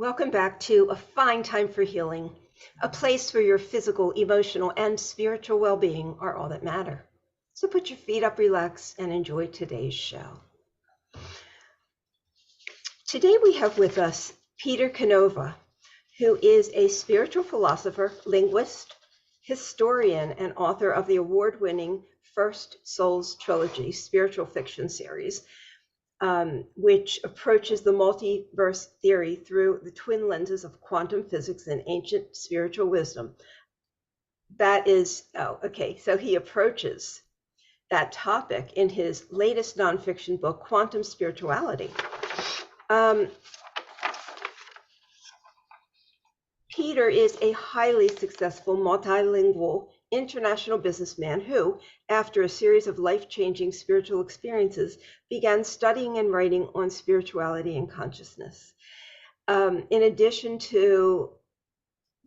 Welcome back to A Fine Time for Healing, a place where your physical, emotional, and spiritual well-being are all that matter. So put your feet up, relax, and enjoy today's show. Today we have with us Peter Canova, who is a spiritual philosopher, linguist, historian, and author of the award-winning First Souls trilogy, spiritual fiction series, which approaches the multiverse theory through the twin lenses of quantum physics and ancient spiritual wisdom. So he approaches that topic in his latest nonfiction book, Quantum Spirituality. Peter is a highly successful, multilingual, international businessman who, after a series of life-changing spiritual experiences, began studying and writing on spirituality and consciousness. In addition to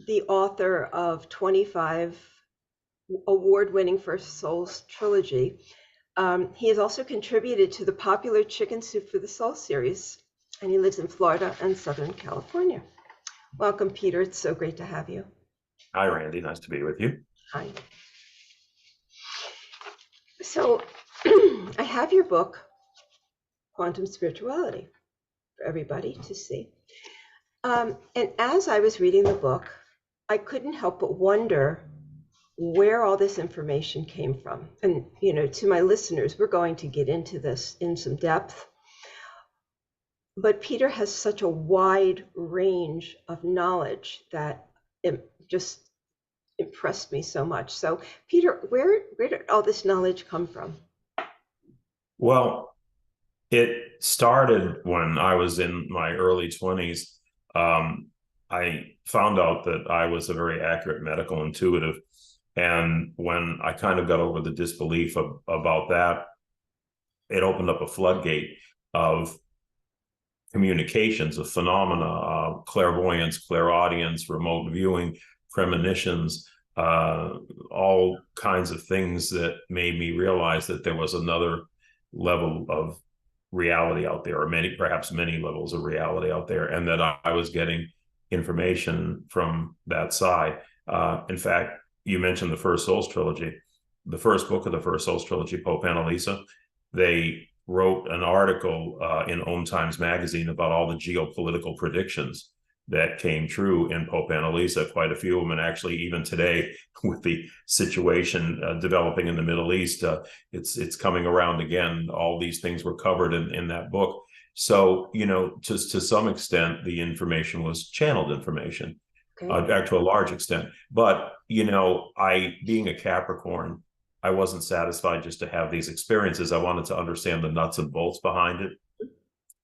the author of 25 award-winning First Souls trilogy, he has also contributed to the popular Chicken Soup for the Soul series, and he lives in Florida and Southern California. Welcome, Peter. It's so great to have you. Hi, Randy. Nice to be with you. Hi. So I have your book, Quantum Spirituality, for everybody to see. And as I was reading the book, I couldn't help but wonder where all this information came from. And, to my listeners, we're going to get into this in some depth. But Peter has such a wide range of knowledge that it just impressed me so much. So, Peter, where did all this knowledge come from? Well, it started when I was in my early 20s. I found out that I was a very accurate medical intuitive. And when I kind of got over the disbelief about that, it opened up a floodgate of communications, of phenomena, clairvoyance, clairaudience, remote viewing, premonitions, all kinds of things that made me realize that there was another level of reality out there, or perhaps many levels of reality out there, and that I was getting information from that side. In fact, you mentioned the First Souls trilogy. The first book of the First Souls trilogy, Pope Annalisa, they wrote an article in Own Times magazine about all the geopolitical predictions that came true in Pope Annalisa, quite a few of them. And actually, even today, with the situation developing in the Middle East, it's coming around again. All these things were covered in that book. So, to some extent, the information was channeled information, to a large extent. But, I, being a Capricorn, I wasn't satisfied just to have these experiences. I wanted to understand the nuts and bolts behind it.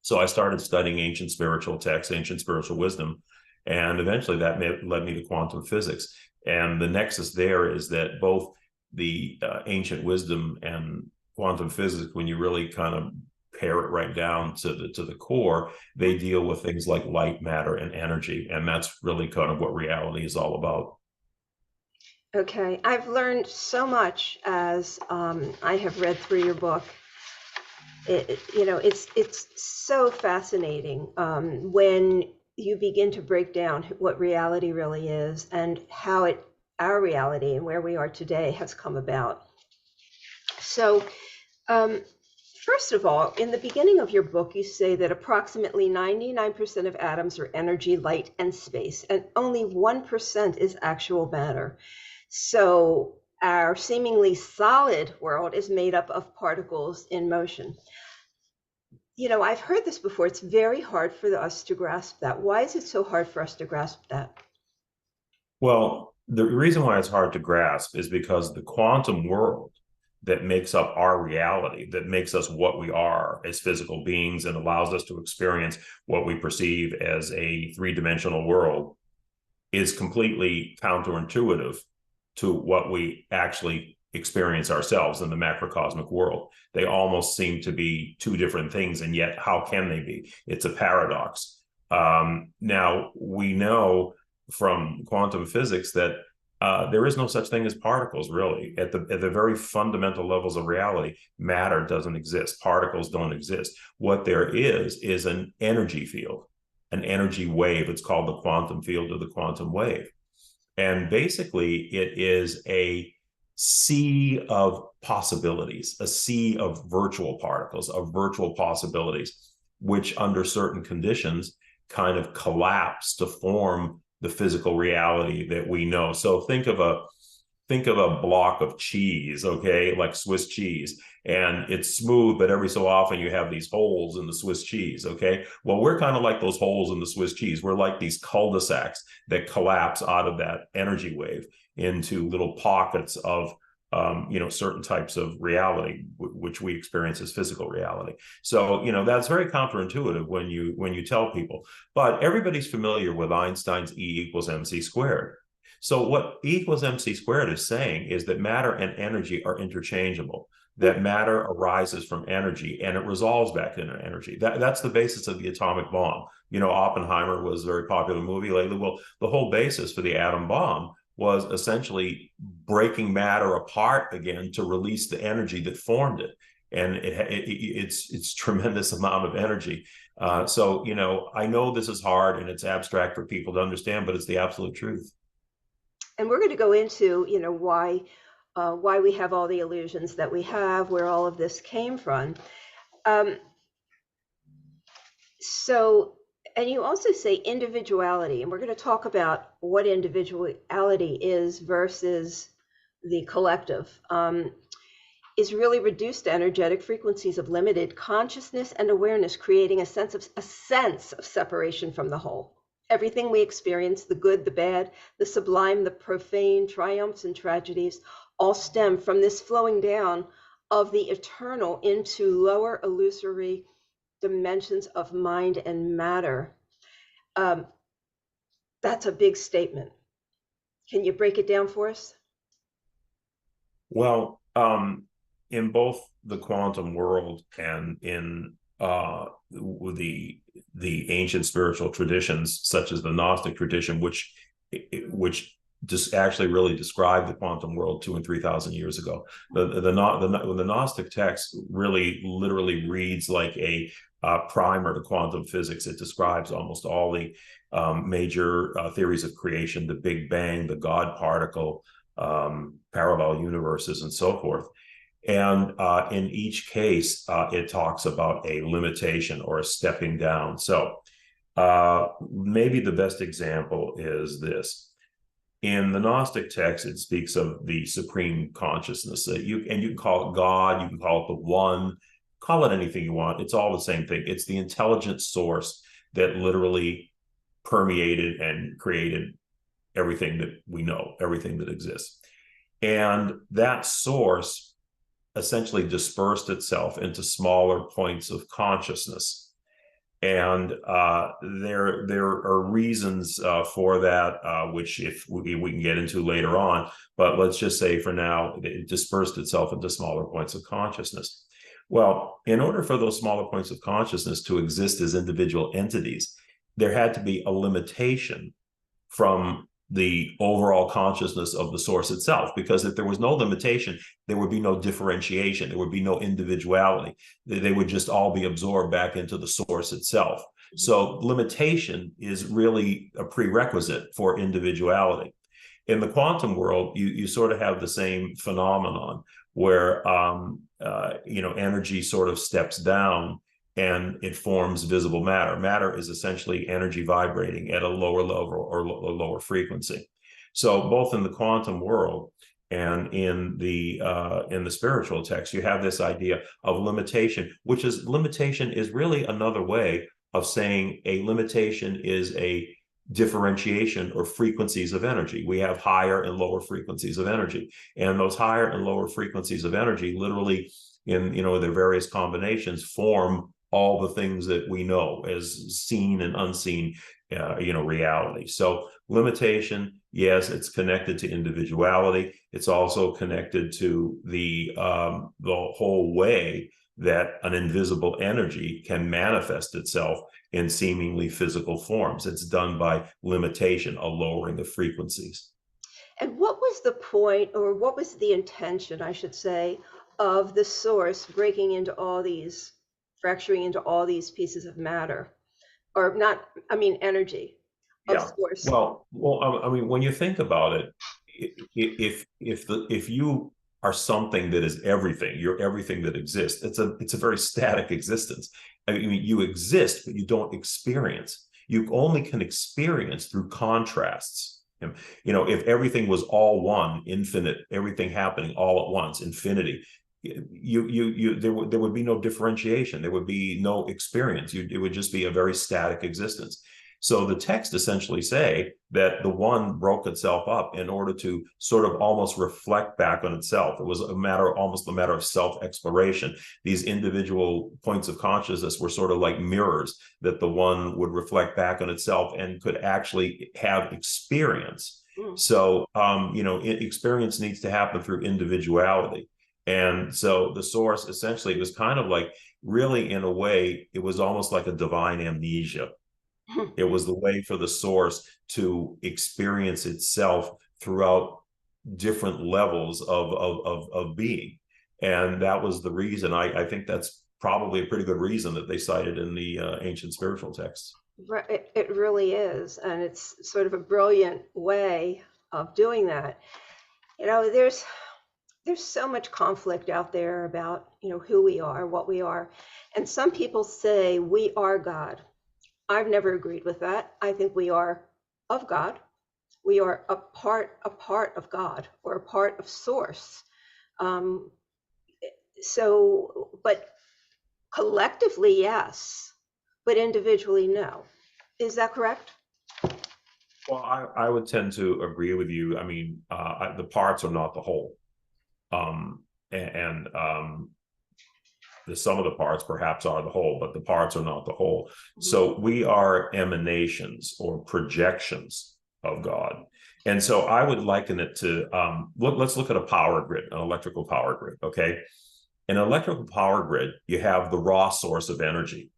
So I started studying ancient spiritual texts, ancient spiritual wisdom, and eventually that led me to quantum physics. And the nexus there is that both the ancient wisdom and quantum physics, when you really kind of pare it right down to the core, they deal with things like light, matter, and energy. And that's really kind of what reality is all about. Okay, I've learned so much as I have read through your book. It's so fascinating when you begin to break down what reality really is and how our reality and where we are today has come about. So, first of all, in the beginning of your book, you say that approximately 99% of atoms are energy, light, and space, and only 1% is actual matter. So our seemingly solid world is made up of particles in motion. I've heard this before. It's very hard for us to grasp that. Why is it so hard for us to grasp that? Well, the reason why it's hard to grasp is because the quantum world that makes up our reality, that makes us what we are as physical beings and allows us to experience what we perceive as a three-dimensional world, is completely counterintuitive to what we actually experience ourselves in the macrocosmic world. They almost seem to be two different things, and yet how can they be? It's a paradox. Now, we know from quantum physics that there is no such thing as particles, really. At the very fundamental levels of reality, matter doesn't exist. Particles don't exist. What there is an energy field. an energy wave. It's called the quantum field or the quantum wave. And basically, it is a sea of possibilities, a sea of virtual particles, of virtual possibilities, which under certain conditions kind of collapse to form the physical reality that we know. So think of a block of cheese, okay, like Swiss cheese, and it's smooth, but every so often you have these holes in the Swiss cheese, okay? Well, we're kind of like those holes in the Swiss cheese. We're like these cul-de-sacs that collapse out of that energy wave into little pockets of certain types of reality, which we experience as physical reality. So, that's very counterintuitive when you tell people, but everybody's familiar with Einstein's E equals mc squared. So what E equals mc squared is saying is that matter and energy are interchangeable, that matter arises from energy and it resolves back into energy. That's the basis of the atomic bomb. Oppenheimer was a very popular movie lately. Well, the whole basis for the atom bomb was essentially breaking matter apart again to release the energy that formed it. And it's tremendous amount of energy. So, I know this is hard and it's abstract for people to understand, but it's the absolute truth. And we're going to go into, why we have all the illusions that we have, where all of this came from. And you also say individuality, and we're going to talk about what individuality is versus the collective, is really reduced to energetic frequencies of limited consciousness and awareness, creating a sense of separation from the whole. Everything we experience, the good, the bad, the sublime, the profane, triumphs and tragedies, all stem from this flowing down of the eternal into lower illusory dimensions of mind and matter. That's a big statement. Can you break it down for us? Well, in both the quantum world and in the ancient spiritual traditions, such as the Gnostic tradition, which just actually really described the quantum world 2,000 and 3,000 years ago. The Gnostic text really literally reads like a primer to quantum physics. It describes almost all the major theories of creation, the Big Bang, the God particle, parallel universes, and so forth. And in each case, it talks about a limitation or a stepping down. So maybe the best example is this. In the Gnostic text, it speaks of the supreme consciousness. You can call it God, you can call it the One, call it anything you want. It's all the same thing. It's the intelligent source that literally permeated and created everything that we know, everything that exists. And that source essentially dispersed itself into smaller points of consciousness. And there are reasons for that, which if we can get into later on. But let's just say for now, it dispersed itself into smaller points of consciousness. Well, in order for those smaller points of consciousness to exist as individual entities, there had to be a limitation from the overall consciousness of the source itself, because if there was no limitation, there would be no differentiation, there would be no individuality. They would just all be absorbed back into the source itself. So limitation is really a prerequisite for individuality. In the quantum world, you sort of have the same phenomenon where energy sort of steps down and it forms visible matter. Matter is essentially energy vibrating at a lower level or a lower frequency. So both in the quantum world and in the spiritual text, you have this idea of limitation, which is limitation is really another way of saying a limitation is a differentiation or frequencies of energy. We have higher and lower frequencies of energy, and those higher and lower frequencies of energy literally in their various combinations form all the things that we know as seen and unseen reality. So limitation, yes, it's connected to individuality. It's also connected to the whole way that an invisible energy can manifest itself in seemingly physical forms. It's done by limitation, a lowering of frequencies. And what was the point, or what was the intention, I should say, of the source breaking into all these, fracturing into all these pieces of matter? or not, I mean, energy of Yeah. source. Well, I mean, when you think about it, if you are something that is everything, you're everything that exists. It's a very static existence. I mean, you exist, but you don't experience. You only can experience through contrasts. If everything was all one, infinite, everything happening all at once, infinity, there would be no differentiation. There would be no experience. It would just be a very static existence. So the text essentially say that the one broke itself up in order to sort of almost reflect back on itself. It was almost a matter of self-exploration. These individual points of consciousness were sort of like mirrors that the one would reflect back on itself and could actually have experience. So, experience needs to happen through individuality. And so the source essentially, it was kind of like, really, in a way, it was almost like a divine amnesia. It was the way for the source to experience itself throughout different levels of being. And that was the reason. I think that's probably a pretty good reason that they cited in the ancient spiritual texts. It really is. And it's sort of a brilliant way of doing that. There's so much conflict out there about, who we are, what we are. And some people say we are God. I've never agreed with that. I think we are of God. We are a part of God, or a part of source. But collectively, yes, but individually, no. Is that correct? Well, I would tend to agree with you. I mean, the parts are not the whole. And the sum of the parts perhaps are the whole, but the parts are not the whole. Mm-hmm. So we are emanations or projections of God. And so I would liken it to, let's look at a power grid, an electrical power grid, okay? In an electrical power grid, you have the raw source of energy.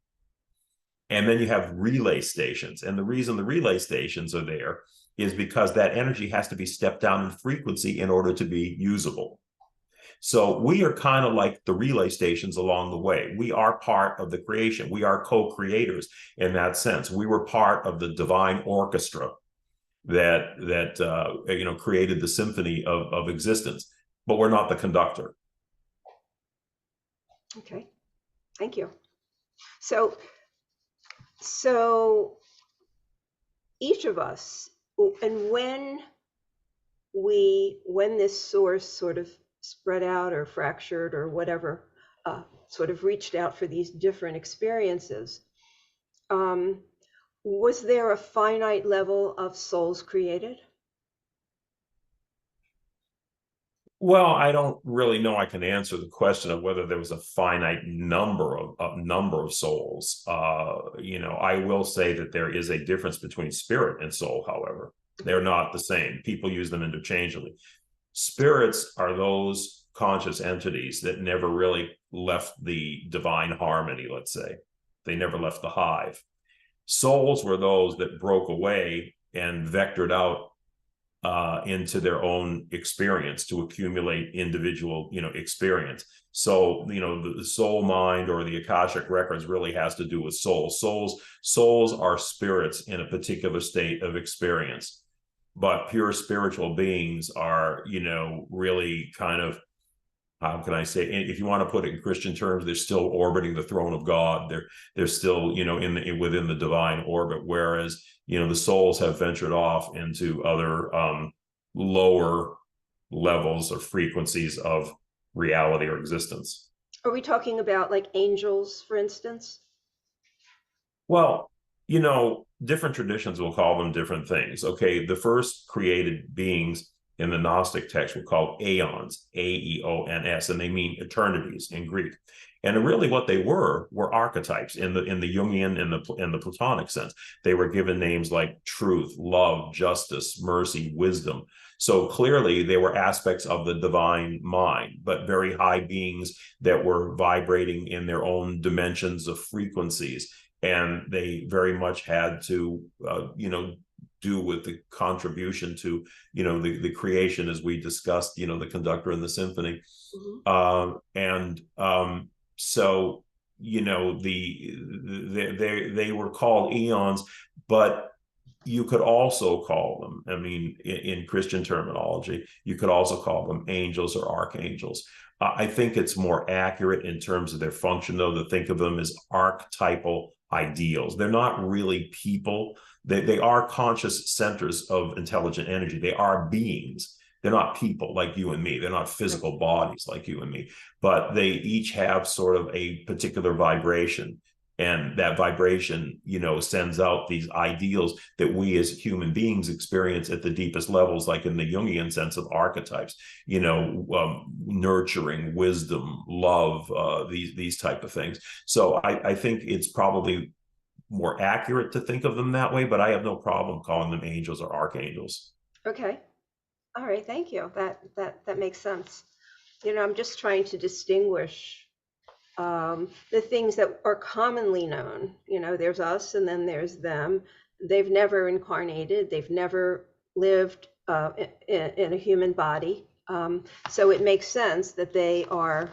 And then you have relay stations. And the reason the relay stations are there is because that energy has to be stepped down in frequency in order to be usable. So we are kind of like the relay stations along the way. We are part of the creation. We are co-creators in that sense. We were part of the divine orchestra that created the symphony of existence, but we're not the conductor. Okay, thank you. So each of us, and when this source sort of spread out or fractured or whatever, sort of reached out for these different experiences, was there a finite level of souls created? Well, I don't really know I can answer the question of whether there was a finite number of souls. I will say that there is a difference between spirit and soul, however. They're not the same. People use them interchangeably. Spirits are those conscious entities that never really left the divine harmony, let's say. They never left the hive. Souls were those that broke away and vectored out into their own experience to accumulate individual, experience. So, the soul mind or the Akashic records really has to do with souls. Souls are spirits in a particular state of experience. But pure spiritual beings are, really kind of, how can I say, if you want to put it in Christian terms, they're still orbiting the throne of God. They're still, within the divine orbit. Whereas, the souls have ventured off into other lower levels or frequencies of reality or existence. Are we talking about like angels, for instance? Well, different traditions will call them different things. Okay, the first created beings in the Gnostic text were called aeons, Aeons, and they mean eternities in Greek. And really what they were archetypes in the Jungian and the Platonic sense. They were given names like truth, love, justice, mercy, wisdom. So clearly they were aspects of the divine mind, but very high beings that were vibrating in their own dimensions of frequencies. And they very much had to, do with the contribution to, the creation, as we discussed, the conductor and the symphony. Mm-hmm. So they were called eons, but you could also call them, I mean, in Christian terminology, you could also call them angels or archangels. I think it's more accurate in terms of their function, though, to think of them as archetypal ideals. They're not really people. They are conscious centers of intelligent energy. They are beings. They're not people like you and me. They're not physical bodies like you and me, but they each have sort of a particular vibration. And that vibration, sends out these ideals that we as human beings experience at the deepest levels, like in the Jungian sense of archetypes, nurturing, wisdom, love, these type of things. So I think it's probably more accurate to think of them that way, but I have no problem calling them angels or archangels. Okay. All right. Thank you. That makes sense. I'm just trying to distinguish the things that are commonly known. There's us and then there's them. They've never incarnated. They've never lived in a human body. So it makes sense that they are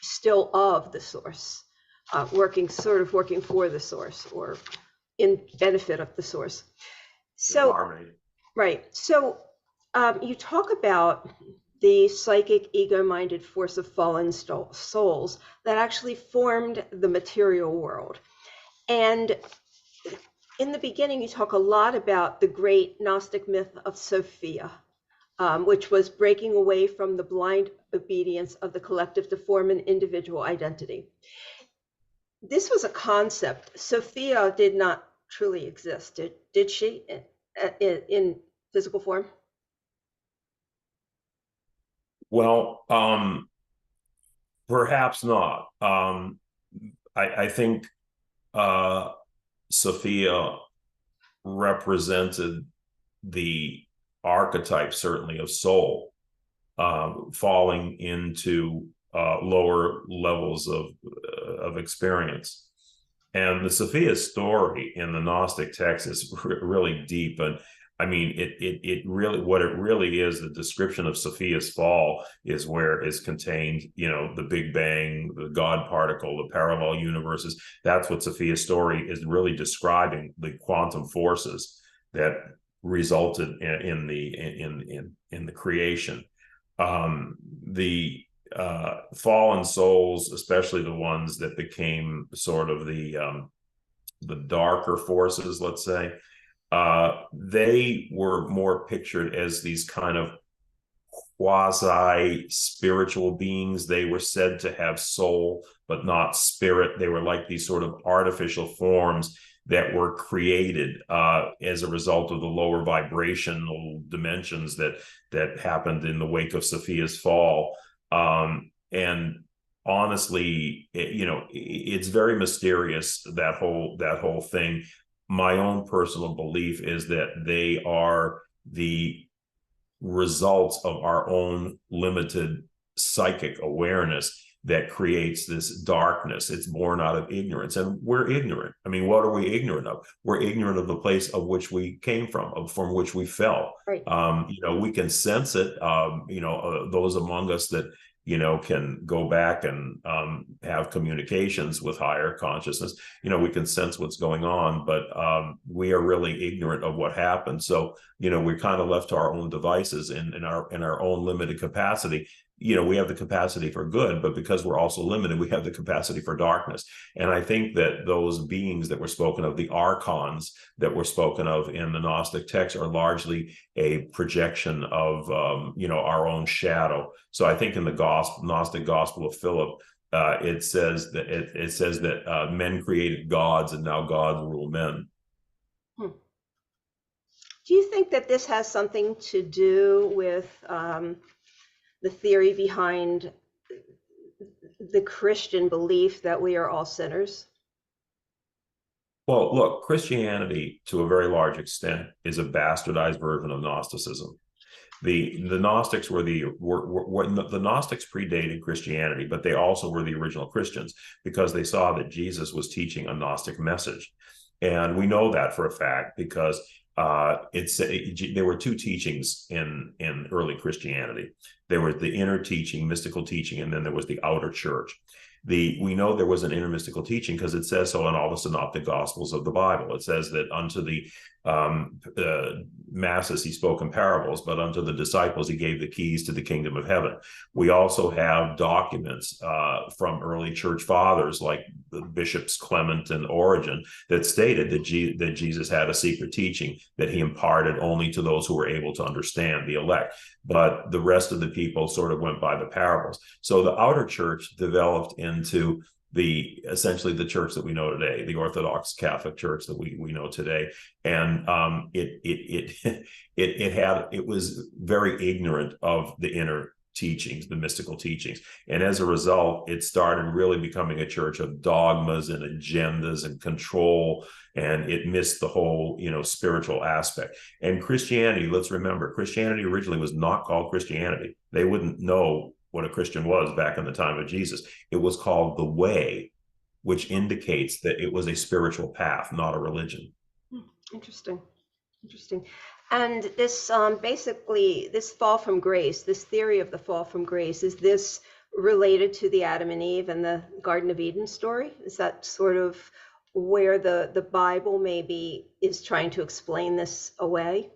still of the source, working for the source or in benefit of the source. So, harmony. Right. So you talk about the psychic ego-minded force of fallen souls that actually formed the material world. And in the beginning, you talk a lot about the great Gnostic myth of Sophia, which was breaking away from the blind obedience of the collective to form an individual identity. This was a concept. Sophia did not truly exist, did she, in physical form? Well, perhaps not. I think Sophia represented the archetype, certainly, of soul, falling into lower levels of experience. And the Sophia story in the Gnostic text is really deep. And I mean, it really, what it really is, the description of Sophia's fall is where is contained, the Big Bang, the God particle, the parallel universes. That's what Sophia's story is really describing, the quantum forces that resulted in the creation. The fallen souls, especially the ones that became sort of the darker forces, let's say, they were more pictured as these kind of quasi-spiritual beings. They were said to have soul, but not spirit. They were like these sort of artificial forms that were created as a result of the lower vibrational dimensions that happened in the wake of Sophia's fall. And honestly, it's very mysterious, that whole thing. My own personal belief is that they are the results of our own limited psychic awareness that creates this darkness. It's born out of ignorance, and we're ignorant. I mean, what are we ignorant of? We're ignorant of the place of which we came from which we fell. Right. We can sense it. Those among us that can go back and have communications with higher consciousness, we can sense what's going on, but we are really ignorant of what happened. So, we're kind of left to our own devices in our own limited capacity. We have the capacity for good, but because we're also limited, we have the capacity for darkness. And I think that those beings that were spoken of, the Archons that were spoken of in the Gnostic text, are largely a projection of, our own shadow. So I think in the Gnostic Gospel of Philip, it says that men created gods, and now gods rule men. Do you think that this has something to do with the theory behind the Christian belief that we are all sinners? Well, look, Christianity, to a very large extent, is a bastardized version of Gnosticism. The Gnostics were the Gnostics predated Christianity, but they also were the original Christians, because they saw that Jesus was teaching a Gnostic message. And we know that for a fact, because there were two teachings in early Christianity. There was the inner teaching, mystical teaching, and then there was the outer church. We know there was an intermystical teaching because it says so in all the synoptic gospels of the Bible. It says that unto the masses he spoke in parables, but unto the disciples he gave the keys to the kingdom of heaven. We also have documents from early church fathers like the bishops Clement and Origen that stated that Jesus had a secret teaching that he imparted only to those who were able to understand, the elect. But the rest of the people sort of went by the parables. So the outer church developed into essentially the church that we know today, the Orthodox Catholic Church that we know today, and it was very ignorant of the inner teachings, the mystical teachings, and as a result, it started really becoming a church of dogmas and agendas and control, and it missed the whole spiritual aspect. And Christianity, let's remember, Christianity originally was not called Christianity. They wouldn't know what a Christian was back in the time of Jesus. It was called the Way, which indicates that it was a spiritual path, not a religion. Interesting. And this basically, this fall from grace, this theory of the fall from grace, is this related to the Adam and Eve and the Garden of Eden story? Is that sort of where the Bible maybe is trying to explain this away?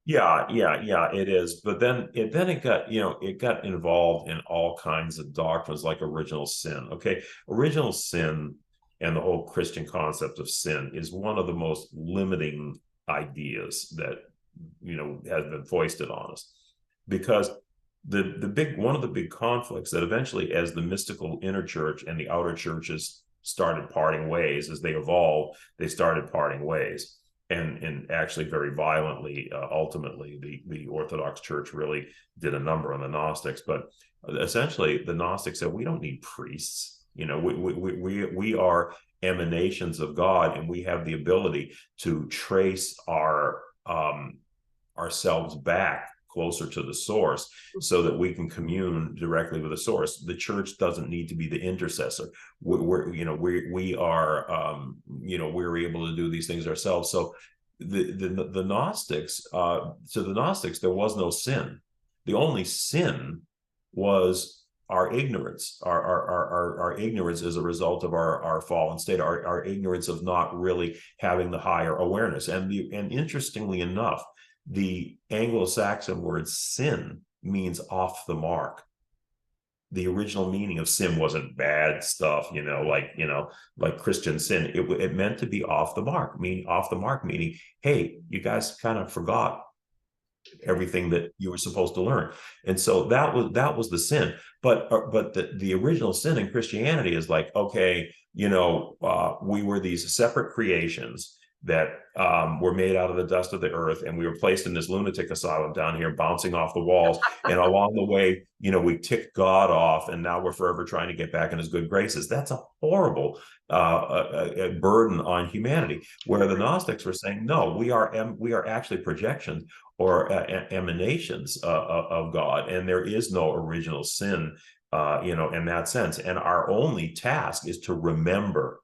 Yeah, it is. But then it got, it got involved in all kinds of doctrines like original sin. Okay. Original sin and the whole Christian concept of sin is one of the most limiting ideas that, has been foisted on us, because one of the big conflicts that eventually, as the mystical inner church and the outer churches started parting ways, as they evolved, they started parting ways. And actually very violently. Ultimately, the Orthodox Church really did a number on the Gnostics, but essentially the Gnostics said we don't need priests. We are emanations of God, and we have the ability to trace ourselves back closer to the source so that we can commune directly with the source. The church doesn't need to be the intercessor. We're able to do these things ourselves. So the Gnostics, to the Gnostics, there was no sin. The only sin was our ignorance. Our ignorance is a result of our fallen state, our ignorance of not really having the higher awareness. And interestingly enough, the Anglo-Saxon word sin means off the mark. The original meaning of sin wasn't bad stuff, like Christian sin. It meant to be off the mark, meaning, hey, you guys kind of forgot everything that you were supposed to learn. And so that was the sin. But the original sin in Christianity is like, okay, we were these separate creations that were made out of the dust of the earth, and we were placed in this lunatic asylum down here, bouncing off the walls. And along the way, we ticked God off, and now we're forever trying to get back in his good graces. That's a horrible a burden on humanity. Where the Gnostics were saying, no, we are actually projections or emanations of God, and there is no original sin, in that sense. And our only task is to remember,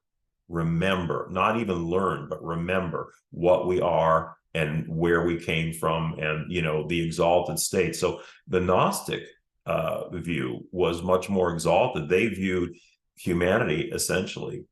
not even learn, but remember what we are and where we came from, and the exalted state. So the Gnostic view was much more exalted. They viewed humanity essentially,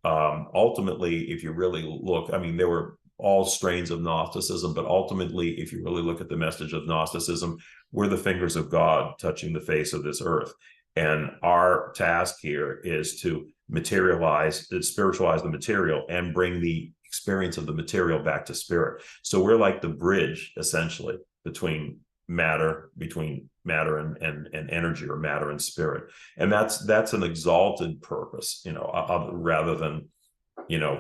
ultimately, if you really look, there were all strains of Gnosticism, but ultimately, if you really look at the message of Gnosticism, we're the fingers of God touching the face of this earth. And our task here is to spiritualize the material and bring the experience of the material back to spirit. So we're like the bridge, essentially, between matter and energy, or matter and spirit. And that's an exalted purpose, rather than,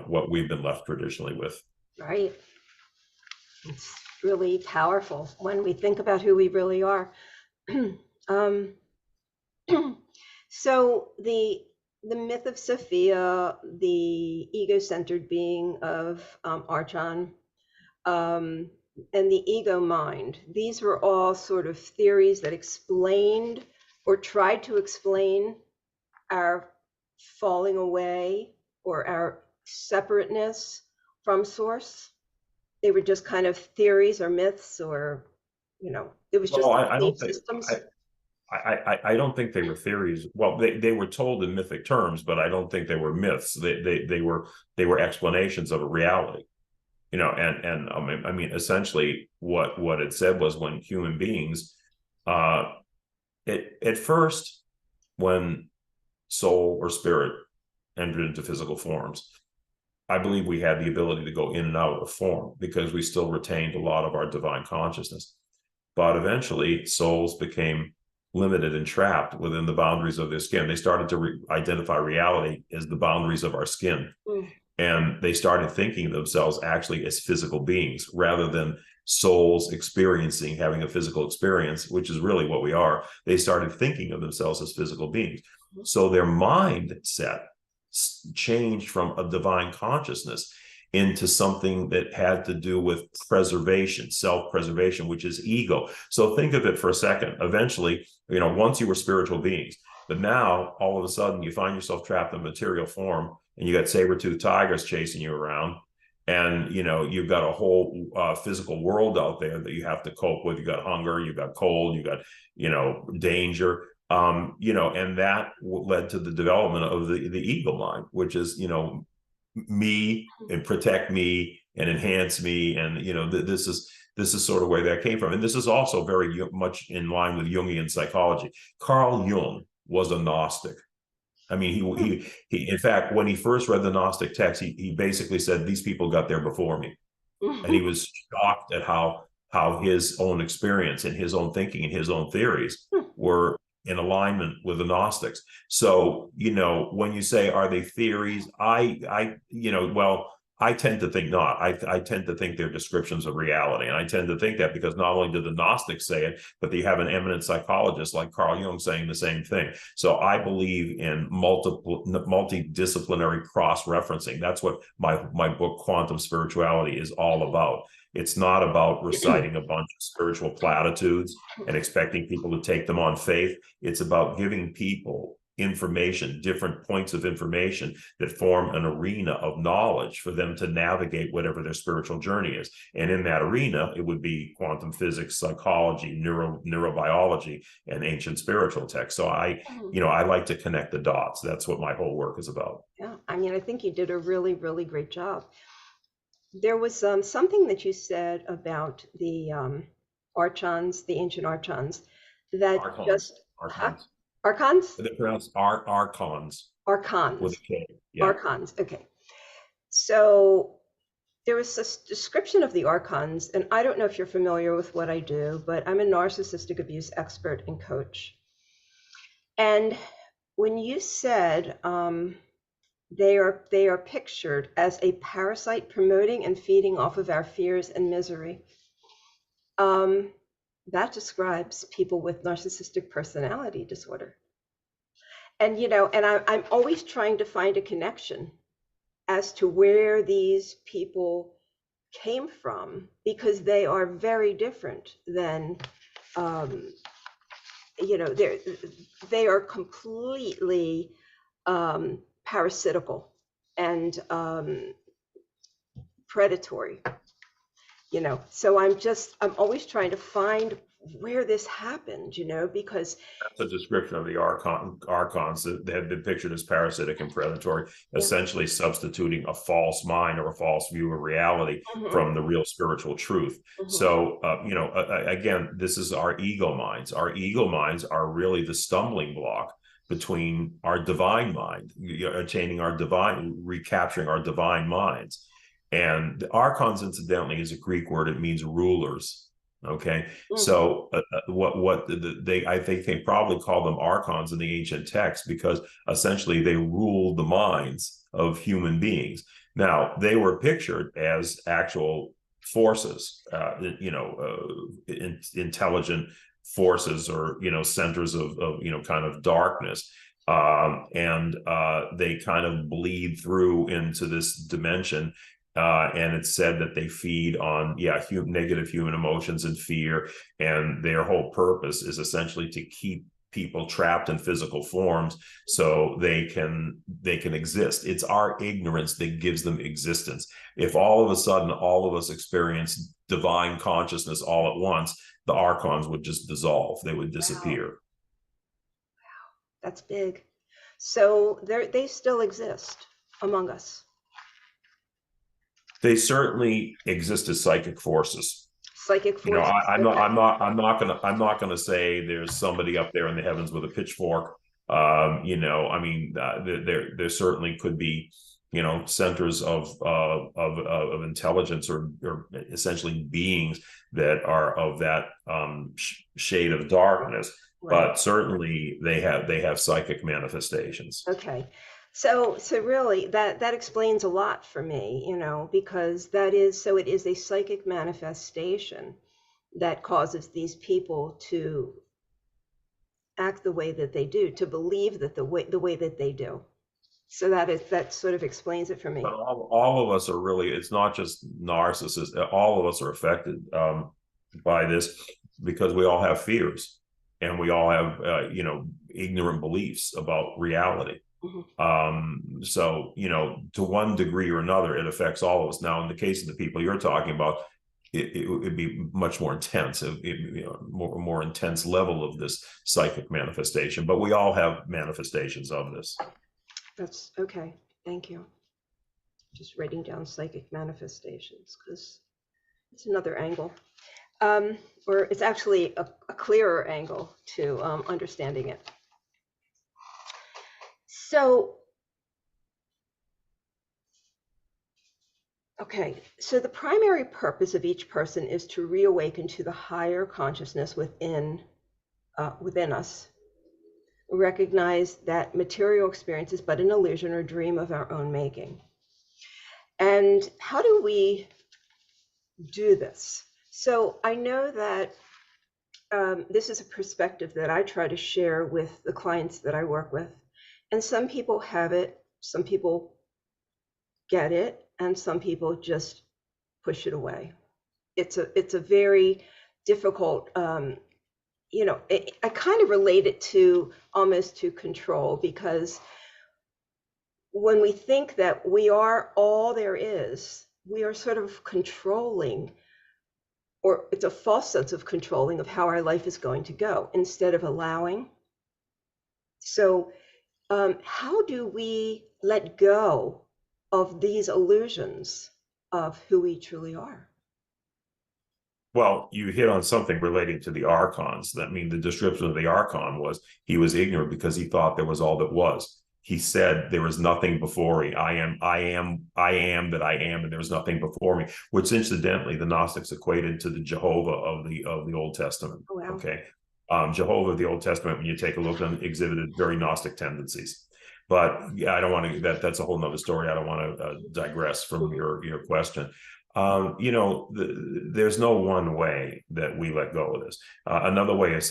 what we've been left traditionally with. Right. It's really powerful when we think about who we really are. So the myth of Sophia, the ego-centered being of Archon, and the ego mind, these were all sort of theories that explained or tried to explain our falling away or our separateness from source. They were just kind of theories or myths, or it was just belief systems. I don't think they were theories. Well, they were told in mythic terms, but I don't think they were myths. They were explanations of a reality. And I mean, essentially, what it said was when human beings, at first, when soul or spirit entered into physical forms, I believe we had the ability to go in and out of form because we still retained a lot of our divine consciousness. But eventually, souls became limited and trapped within the boundaries of their skin. They started to identify reality as the boundaries of our skin. Mm. And they started thinking of themselves actually as physical beings rather than souls experiencing, having a physical experience, which is really what we are. They started thinking of themselves as physical beings. So their mindset changed from a divine consciousness into something that had to do with preservation, self-preservation, which is ego. So think of it for a second. Eventually, once you were spiritual beings, but now all of a sudden you find yourself trapped in material form, and you got saber-toothed tigers chasing you around, and you've got a whole physical world out there that you have to cope with. You got hunger, you got cold, you got danger. And that led to the development of the ego mind, which is me and protect me and enhance me, and this is sort of where that came from. And this is also very much in line with Jungian psychology. Carl Jung was a Gnostic. I mean, he in fact, when he first read the Gnostic text, he basically said, these people got there before me. And he was shocked at how his own experience and his own thinking and his own theories were in alignment with the Gnostics. So, when you say, are they theories? I tend to think not. I tend to think they're descriptions of reality. And I tend to think that because not only did the Gnostics say it, but they have an eminent psychologist like Carl Jung saying the same thing. So I believe in multidisciplinary cross-referencing. That's what my book, Quantum Spirituality, is all about. It's not about reciting a bunch of spiritual platitudes and expecting people to take them on faith. It's about giving people information, different points of information that form an arena of knowledge for them to navigate whatever their spiritual journey is. And in that arena, it would be quantum physics, psychology, neurobiology, and ancient spiritual texts. So I like to connect the dots. That's what my whole work is about. Yeah, I mean, I think you did a really, really great job. There was something that you said about the Archons, the ancient Archons, that Archons. Archons? They're pronounced Archons. Archons. With a K. Yeah. Archons. Okay. So there was this description of the Archons, and I don't know if you're familiar with what I do, but I'm a narcissistic abuse expert and coach. And when you said they are pictured as a parasite promoting and feeding off of our fears and misery, that describes people with narcissistic personality disorder. And I'm always trying to find a connection as to where these people came from, because they are very different than they are completely parasitical and predatory. So I'm always trying to find where this happened, because that's a description of the archons that have been pictured as parasitic and predatory, essentially substituting a false mind or a false view of reality from the real spiritual truth. So, again, this is our ego minds. Our ego minds are really the stumbling block between our divine mind, recapturing our divine minds. And the archons, incidentally, is a Greek word. It means rulers. Okay, so I think they probably call them archons in the ancient text because essentially they ruled the minds of human beings. Now, they were pictured as actual forces, intelligent forces, or centers of kind of darkness, and they kind of bleed through into this dimension. And it's said that they feed on negative human emotions and fear, and their whole purpose is essentially to keep people trapped in physical forms so they can exist. It's our ignorance that gives them existence. If all of a sudden all of us experience divine consciousness all at once, the archons would just dissolve. They would disappear. That's big. So they still exist among us. They certainly exist as psychic forces. Psychic You know, forces. I'm not, Okay. I'm not gonna say there's somebody up there in the heavens with a pitchfork. You know, I mean, there certainly could be, you know, centers of intelligence or essentially beings that are of that shade of darkness. Right. But certainly they have psychic manifestations. Okay. So really that explains a lot for me, you know, because it is a psychic manifestation that causes these people to act the way that they do, to believe that the way that they do. So that sort of explains it for me. But all of us are really, it's not just narcissists, all of us are affected by this because we all have fears and we all have, you know, ignorant beliefs about reality. So, you know, to one degree or another, it affects all of us. Now, in the case of the people you're talking about, it would be much more intense, you know, more intense level of this psychic manifestation. But we all have manifestations of this. That's okay. Thank you. Just writing down psychic manifestations because it's another angle. Or it's actually a clearer angle to understanding it. So, okay, so the primary purpose of each person is to reawaken to the higher consciousness within us. Recognize that material experience is but an illusion or dream of our own making. And how do we do this? So I know that this is a perspective that I try to share with the clients that I work with. And some people have it, some people get it, and some people just push it away. It's a very difficult, you know, I kind of relate it to almost to control, because when we think that we are all there is, we are sort of controlling, or it's a false sense of controlling of how our life is going to go instead of allowing. So how do we let go of these illusions of who we truly are? Well, you hit on something relating to the Archons. That mean the description of the Archon was he was ignorant because he thought there was all that was. He said there was nothing before me. I am that I am, and there was nothing before me. Which incidentally, the Gnostics equated to the Jehovah of the Old Testament. Oh, wow. Okay, Jehovah of the Old Testament, when you take a look, exhibited very Gnostic tendencies. But yeah, I don't want to. That's a whole nother story. I don't want to digress from your question. You know, there's no one way that we let go of this. Another way of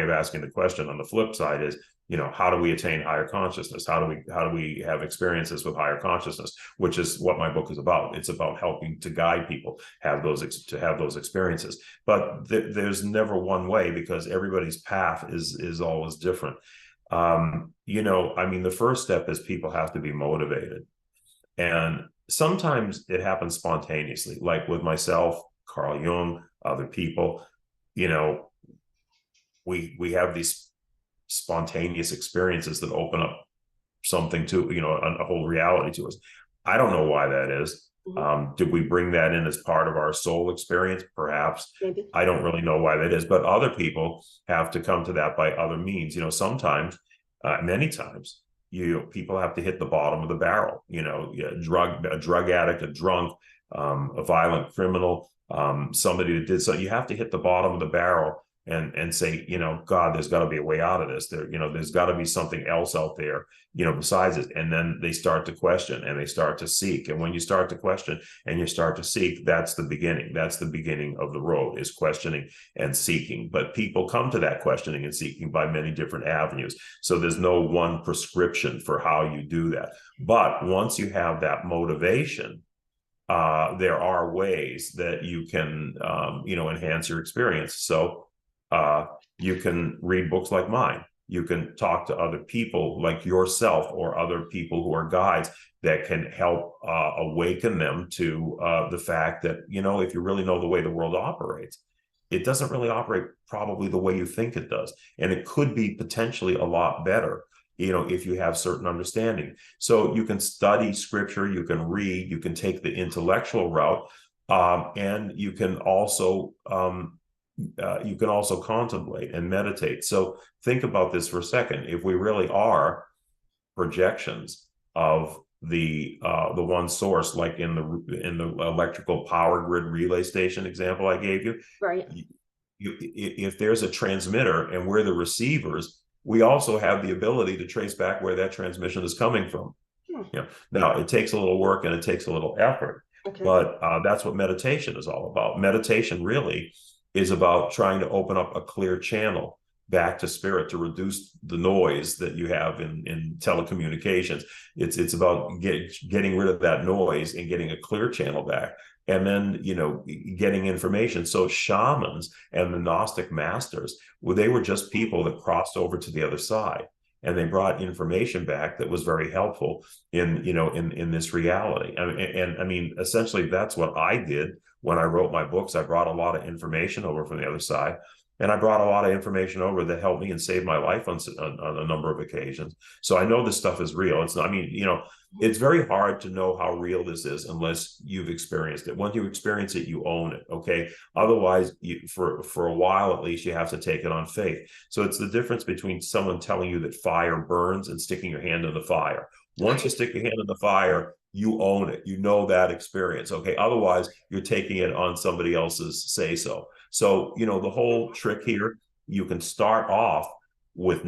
asking the question on the flip side is, you know, how do we attain higher consciousness? How do we have experiences with higher consciousness? Which is what my book is about. It's about helping to guide people have those experiences. But there's never one way, because everybody's path is always different. You know, I mean, the first step is people have to be motivated. And sometimes it happens spontaneously, like with myself, Carl Jung, other people. You know, we have these spontaneous experiences that open up something to, you know, a whole reality to us. I don't know why that is. Did we bring that in as part of our soul experience? Perhaps. Maybe. I don't really know why that is, but other people have to come to that by other means. You know, sometimes, many times, people have to hit the bottom of the barrel. You know, a drug addict, a drunk, a violent criminal, somebody that did so. You have to hit the bottom of the barrel and say, you know, God, there's got to be a way out of this. You know, there's got to be something else out there, you know, besides it. And then they start to question and they start to seek. And when you start to question and you start to seek, that's the beginning. That's the beginning of the road, is questioning and seeking. But people come to that questioning and seeking by many different avenues. So there's no one prescription for how you do that. But once you have that motivation, there are ways that you can, you know, enhance your experience. So you can read books like mine. You can talk to other people like yourself or other people who are guides that can help awaken them to the fact that, you know, if you really know the way the world operates, it doesn't really operate probably the way you think it does. And it could be potentially a lot better, if you have certain understanding. So you can study scripture, you can read, you can take the intellectual route, and you can also contemplate and meditate. So think about this for a second. If we really are projections of the one source, like in the electrical power grid relay station example I gave you, Right. if there's a transmitter and we're the receivers, we also have the ability to trace back where that transmission is coming from. Now it takes a little work and it takes a little effort, Okay. but that's what meditation is all about. Meditation really is about trying to open up a clear channel back to spirit, to reduce the noise that you have in telecommunications. It's about getting rid of that noise and getting a clear channel back, and then getting information. So shamans and the Gnostic masters, well, they were just people that crossed over to the other side, and they brought information back that was very helpful in this reality. I mean, essentially that's what I did when I wrote my books. I brought a lot of information over from the other side, and I brought a lot of information over that helped me and saved my life on a number of occasions. So I know this stuff is real. It's not, I mean, it's very hard to know how real this is unless you've experienced it. Once you experience it, you own it. Okay. Otherwise, for a while at least, you have to take it on faith. So it's the difference between someone telling you that fire burns and sticking your hand in the fire. Once you stick your hand in the fire, you own it. You know that experience. Okay. Otherwise, you're taking it on somebody else's say so. So, the whole trick here, you can start off with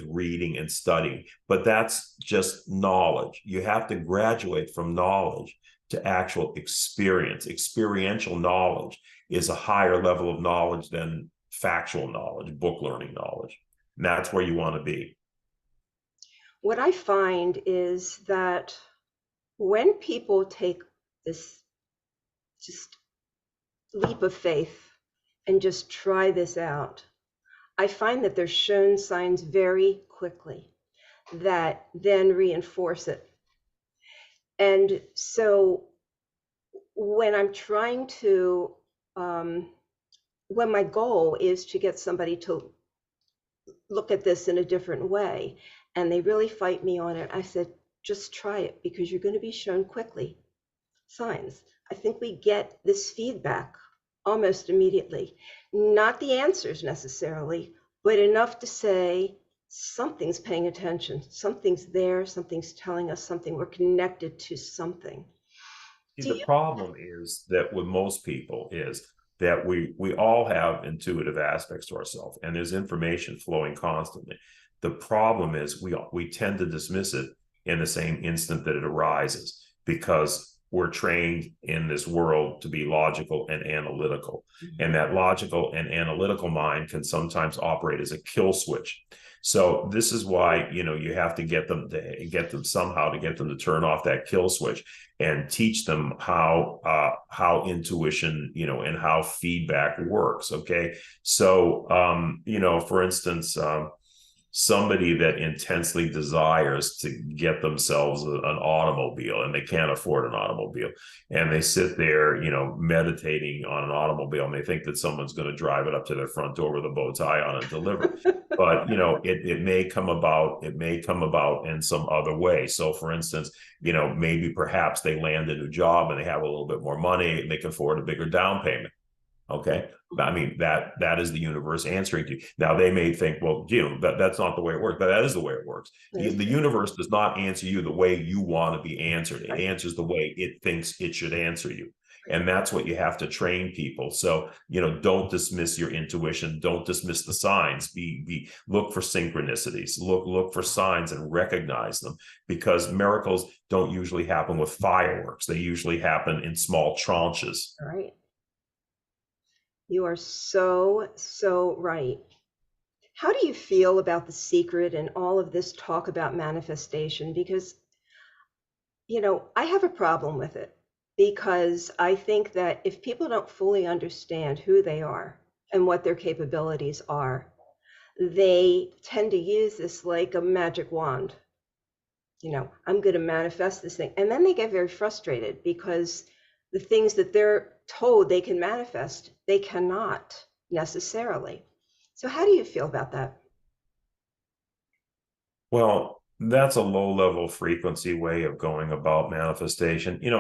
reading and studying, but that's just knowledge. You have to graduate from knowledge to actual experience. Experiential knowledge is a higher level of knowledge than factual knowledge, book learning knowledge. And that's where you want to be. What I find is that when people take this just leap of faith and just try this out, I find that they're shown signs very quickly that then reinforce it. And so when I'm trying to, when my goal is to get somebody to look at this in a different way, and they really fight me on it, I said, just try it, because you're going to be shown quickly signs. I think we get this feedback almost immediately. Not the answers necessarily, but enough to say something's paying attention, something's there, something's telling us something, we're connected to something. The problem is that with most people is that we all have intuitive aspects to ourselves, and there's information flowing constantly. The problem is we tend to dismiss it in the same instant that it arises, because we're trained in this world to be logical and analytical. And that logical and analytical mind can sometimes operate as a kill switch. So this is why, you have to get them to turn off that kill switch and teach them how intuition, and how feedback works. Okay. So, for instance, somebody that intensely desires to get themselves an automobile, and they can't afford an automobile, and they sit there, meditating on an automobile, and they think that someone's going to drive it up to their front door with a bow tie on and deliver. But it may come about in some other way. So for instance, maybe perhaps they land a new job and they have a little bit more money and they can afford a bigger down payment. Okay. I mean, that is the universe answering to you. Now they may think, well, that's not the way it works, but that is the way it works. The universe does not answer you the way you want to be answered. It answers the way it thinks it should answer you. And that's what you have to train people. So, don't dismiss your intuition. Don't dismiss the signs. Look for synchronicities. Look for signs and recognize them, because miracles don't usually happen with fireworks. They usually happen in small tranches. All right. You are so, so right. How do you feel about The Secret and all of this talk about manifestation? Because, I have a problem with it, because I think that if people don't fully understand who they are and what their capabilities are, they tend to use this like a magic wand. I'm going to manifest this thing. And then they get very frustrated because The things that they're told they can manifest, they cannot necessarily. So how do you feel about that? Well, that's a low level frequency way of going about manifestation. You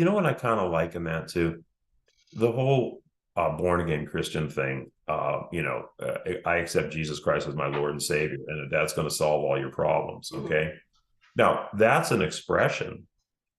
know what I kind of liken that to? The whole born again Christian thing. I accept Jesus Christ as my Lord and Savior, and that's going to solve all your problems. Mhm. Okay. Now, that's an expression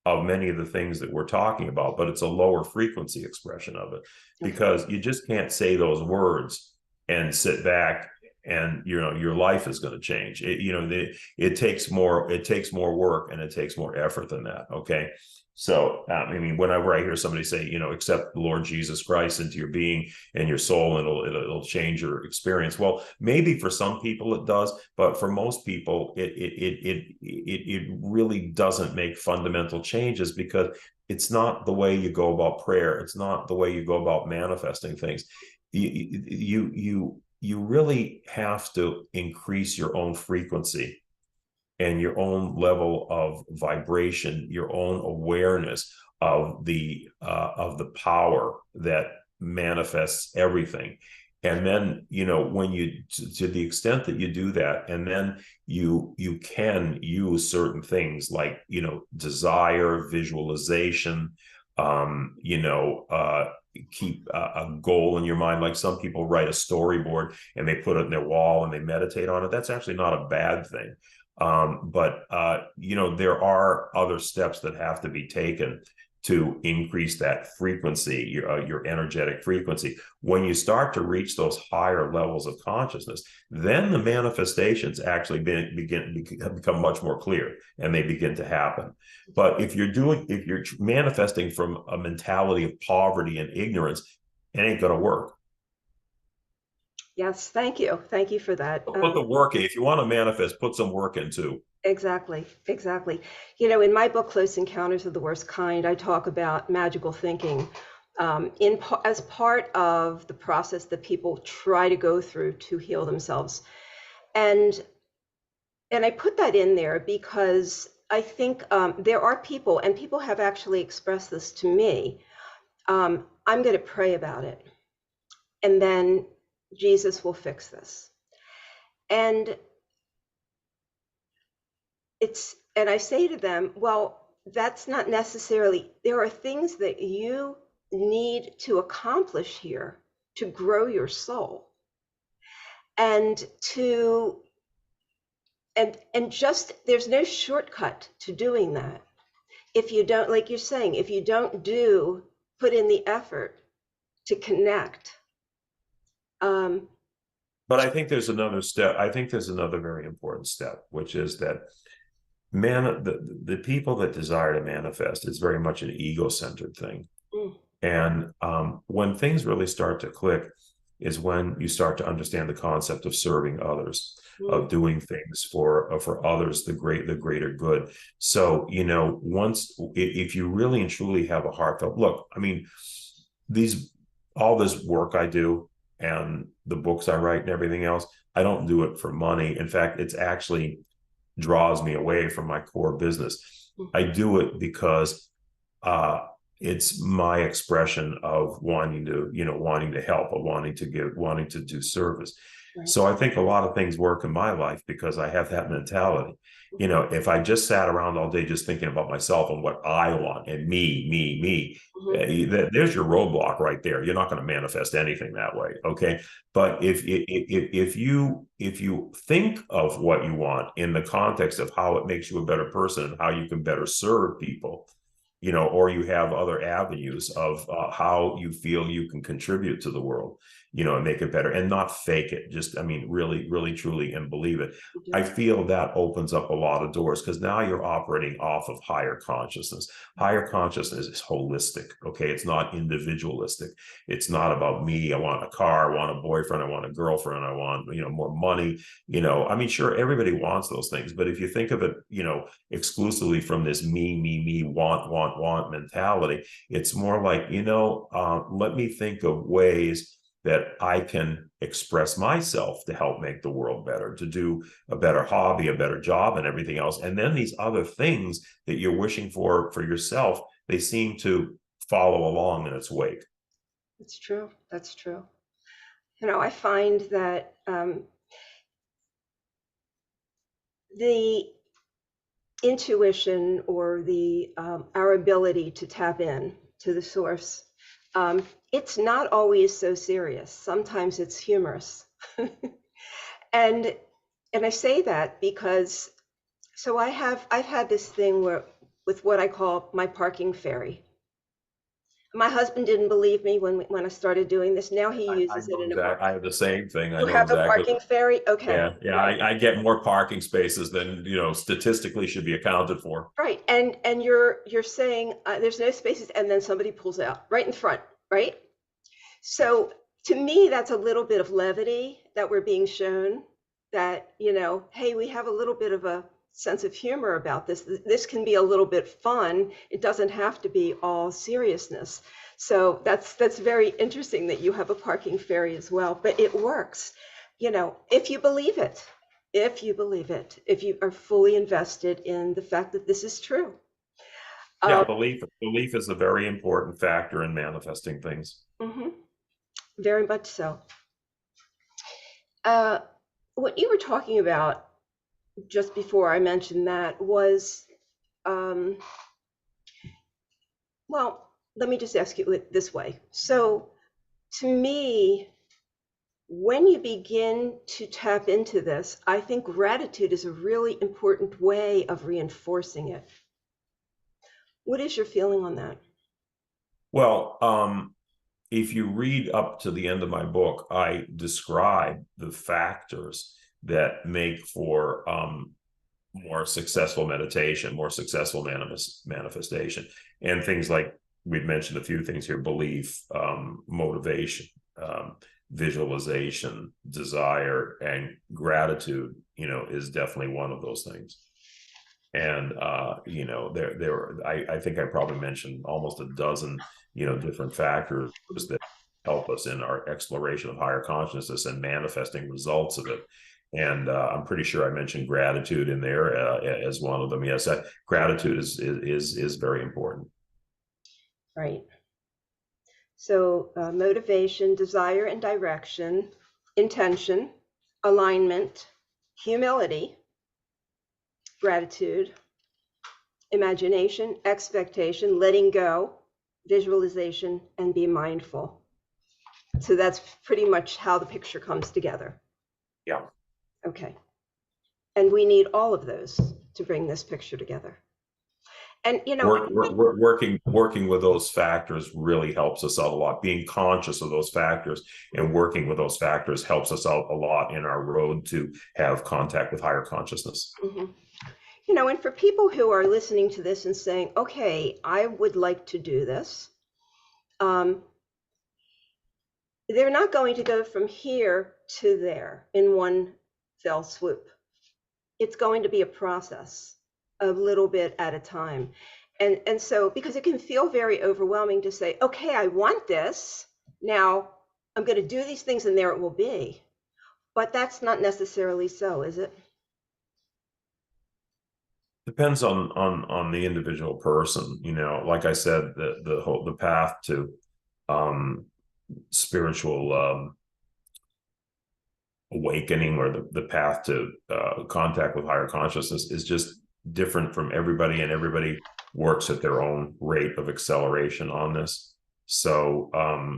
of many of the things that we're talking about, but it's a lower frequency expression of it, Okay. because you just can't say those words and sit back and your life is going to change. It takes more work, and it takes more effort than that. Okay. So, I mean, whenever I hear somebody say, accept the Lord Jesus Christ into your being and your soul, and it'll change your experience. Well, maybe for some people it does, but for most people, it really doesn't make fundamental changes, because it's not the way you go about prayer. It's not the way you go about manifesting things. You really have to increase your own frequency and your own level of vibration, your own awareness of the power that manifests everything. And then, when to the extent that you do that, and then you can use certain things like, desire, visualization, keep a goal in your mind. Like, some people write a storyboard and they put it in their wall and they meditate on it. That's actually not a bad thing. But there are other steps that have to be taken to increase that frequency, your energetic frequency. When you start to reach those higher levels of consciousness, then the manifestations actually become much more clear, and they begin to happen. But if you're manifesting from a mentality of poverty and ignorance, it ain't going to work. Yes, thank you. Thank you for that. Put the work in. If you want to manifest, put some work in too. Exactly, exactly. In my book, Close Encounters of the Worst Kind, I talk about magical thinking as part of the process that people try to go through to heal themselves. And I put that in there because I think there are people, and people have actually expressed this to me. I'm going to pray about it, and then Jesus will fix this. And I say to them, well, that's not necessarily, there are things that you need to accomplish here to grow your soul, and just there's no shortcut to doing that. If you don't, like you're saying, if you don't put in the effort to connect. But I think there's another step. I think there's another very important step, which is that the people that desire to manifest, is very much an ego-centered thing. Mm. And when things really start to click is when you start to understand the concept of serving others, of doing things for others, the greater good. So, if you really and truly have a heartfelt look, I mean, all this work I do and the books I write and everything else, I don't do it for money. In fact, it's actually draws me away from my core business. I do it because it's my expression of wanting to help, or wanting to give, wanting to do service. Right. So I think a lot of things work in my life because I have that mentality. If I just sat around all day just thinking about myself and what I want and me, there's your roadblock right there. You're not going to manifest anything that way. Okay. But if you think of what you want in the context of how it makes you a better person and how you can better serve people, or you have other avenues of how you feel you can contribute to the world, and make it better, and not fake it. Just, I mean, really, really, truly, and believe it. I feel that opens up a lot of doors, because now you're operating off of higher consciousness. Higher consciousness is holistic. Okay. It's not individualistic. It's not about me. I want a car, I want a boyfriend, I want a girlfriend, I want, more money. I mean, sure, everybody wants those things, but if you think of it, exclusively from this me, want mentality, it's more like, let me think of ways that I can express myself to help make the world better, to do a better hobby, a better job, and everything else. And then these other things that you're wishing for yourself, they seem to follow along in its wake. That's true. That's true. I find that the intuition or the our ability to tap in to the source, it's not always so serious. Sometimes it's humorous. and I say that because I've had this thing with what I call my parking fairy. My husband didn't believe me when I started doing this. Now he I uses it know in a exactly. I have the same thing. I You know have a exactly. parking fairy? Okay. Yeah, yeah. Right. I get more parking spaces than statistically should be accounted for. Right. And you're saying there's no spaces, and then somebody pulls out right in front, right? So to me, that's a little bit of levity that we're being shown that, hey, we have a little bit of a sense of humor about this. This can be a little bit fun. It doesn't have to be all seriousness. So that's very interesting that you have a parking fairy as well, but it works, if you believe it, if you are fully invested in the fact that this is true. Yeah, belief is a very important factor in manifesting things. Mhm, very much so. What you were talking about just before I mentioned that was, um, well, let me just ask you it this way. So, to me, when you begin to tap into this, I think gratitude is a really important way of reinforcing it. What is your feeling on that? Well, if you read up to the end of my book, I describe the factors that make for more successful meditation, more successful manifestation, and things like we've mentioned a few things here: belief, motivation, visualization, desire, and gratitude. Is definitely one of those things. And I think I probably mentioned almost a dozen different factors that help us in our exploration of higher consciousness and manifesting results of it. And I'm pretty sure I mentioned gratitude in there as one of them. Yes, gratitude is very important. Right. So, motivation, desire and direction, intention, alignment, humility, gratitude, imagination, expectation, letting go, visualization, and be mindful. So that's pretty much how the picture comes together. Yeah. Okay. And we need all of those to bring this picture together. And working with those factors really helps us out a lot. Being conscious of those factors and working with those factors helps us out a lot in our road to have contact with higher consciousness. Mm-hmm. And for people who are listening to this and saying, okay, I would like to do this, they're not going to go from here to there in one fell swoop. It's going to be a process, a little bit at a time. And so, because it can feel very overwhelming to say, okay, I want this. Now I'm going to do these things and there it will be. But that's not necessarily so, is it? Depends on the individual person. Like I said, the path to spiritual awakening, or the path to contact with higher consciousness, is just different from everybody, and everybody works at their own rate of acceleration on this. So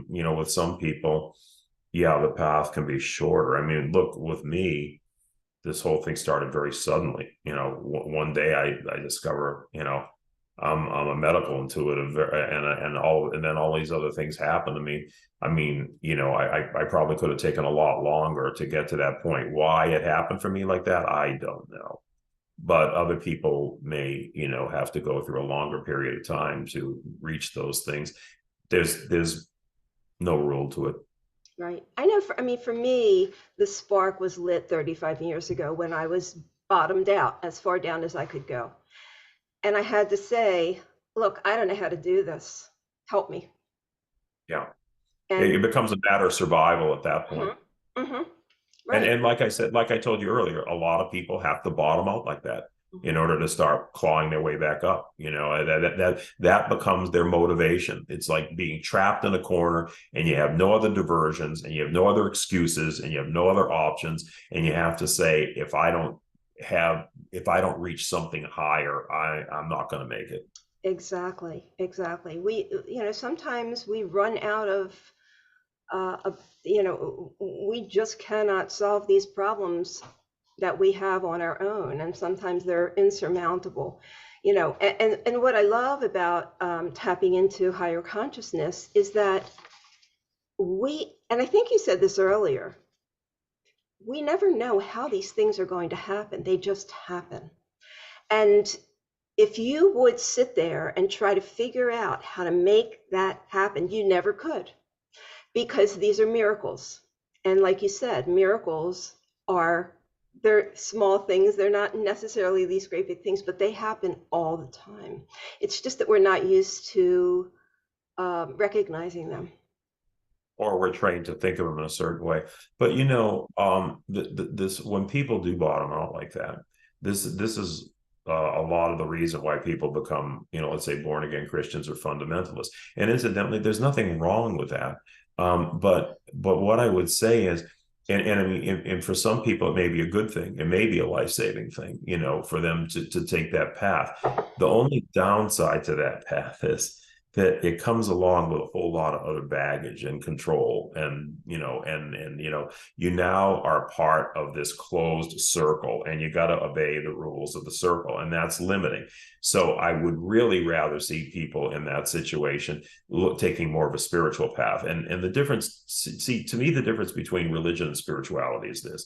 with some people, yeah, the path can be shorter. I mean, look, with me, this whole thing started very suddenly. One day I discover, I'm a medical intuitive, and then all these other things happen to me. I mean, I probably could have taken a lot longer to get to that point. Why it happened for me like that, I don't know. But other people may, have to go through a longer period of time to reach those things. There's no rule to it. Right. I know for me, the spark was lit 35 years ago when I was bottomed out as far down as I could go. And I had to say, look, I don't know how to do this. Help me. Yeah. And It becomes a matter of survival at that point. Mm-hmm, And right. like I said, like I told you earlier, a lot of people have to bottom out like that. in Mhm. order to start clawing their way back up. That becomes their motivation. It's like being trapped in a corner and you have no other diversions and you have no other excuses and you have no other options. And you have to say, if I don't reach something higher, I'm not going to make it. Exactly, exactly. Sometimes we run out we just cannot solve these problems that we have on our own, and sometimes they're insurmountable. And what I love about tapping into higher consciousness is that and I think you said this earlier, we never know how these things are going to happen. They just happen. And if you would sit there and try to figure out how to make that happen, you never could, because these are miracles. And like you said, miracles are, they're small things. They're not necessarily these great big things, but they happen all the time. It's just that we're not used to recognizing them. Or we're trained to think of them in a certain way. But this when people do bottom out like that, this is a lot of the reason why people become, let's say, born again Christians or fundamentalists. And incidentally, there's nothing wrong with that. But what I would say is, and I mean, and for some people, it may be a good thing. It may be a life saving thing, for them to take that path. The only downside to that path is that it comes along with a whole lot of other baggage and control, and you now are part of this closed circle and you got to obey the rules of the circle, and that's limiting. So I would really rather see people in that situation taking more of a spiritual path. And the difference, see, to me, the difference between religion and spirituality is this: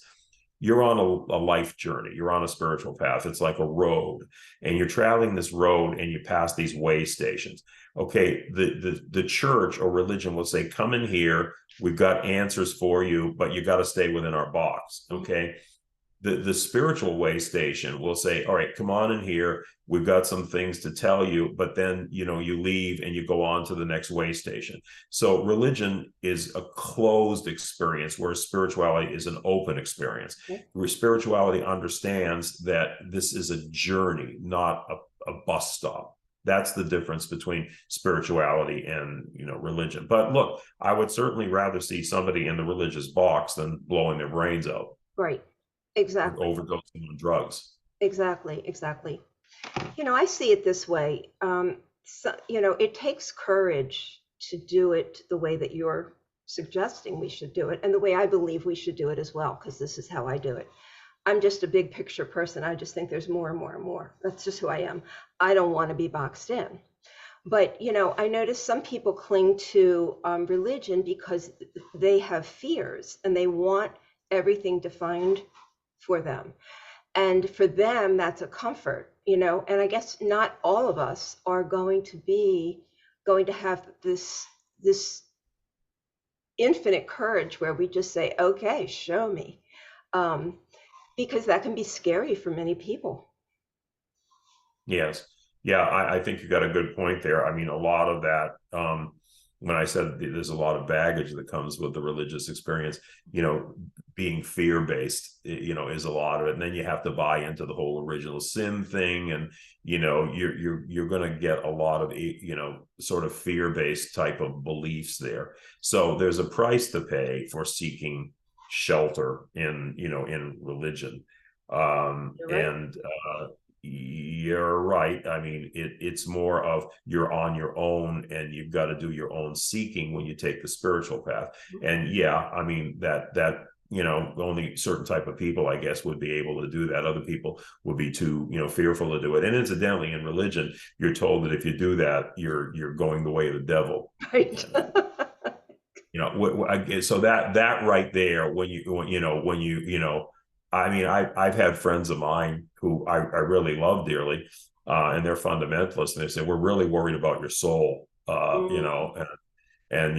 you're on a life journey, you're on a spiritual path. It's like a road, and you're traveling this road and you pass these way stations. Okay, the church or religion will say, come in here, we've got answers for you, but you got to stay within our box. Okay, the spiritual way station will say, all right, come on in here, we've got some things to tell you, but then you leave and you go on to the next way station. So religion is a closed experience, whereas spirituality is an open experience, where spirituality understands that this is a journey, not a bus stop. That's the difference between spirituality and religion. But look, I would certainly rather see somebody in the religious box than blowing their brains out Right. or Exactly. overdosing on drugs. Exactly. Exactly. I see it this way. It takes courage to do it the way that you're suggesting we should do it, and the way I believe we should do it as well, because this is how I do it. I'm just a big picture person. I just think there's more and more and more. That's just who I am. I don't want to be boxed in. But, I notice some people cling to religion because they have fears and they want everything defined for them. And for them, that's a comfort, and I guess not all of us are going to have this infinite courage where we just say, okay, show me. Because that can be scary for many people. Yes. Yeah, I think you got a good point there. I mean, a lot of that, when I said there's a lot of baggage that comes with the religious experience, being fear-based, is a lot of it. And then you have to buy into the whole original sin thing. And, you're going to get a lot of, sort of fear-based type of beliefs there. So there's a price to pay for seeking shelter in religion. You're right. And you're right. I mean, it's more of you're on your own and you've got to do your own seeking when you take the spiritual path. And yeah, I mean that only certain type of people, I guess, would be able to do that. Other people would be too fearful to do it. And incidentally, in religion, you're told that if you do that, you're going the way of the devil. Right. So that right there, I mean, I've had friends of mine who I really love dearly, and they're fundamentalists, and they say we're really worried about your soul, Mm. and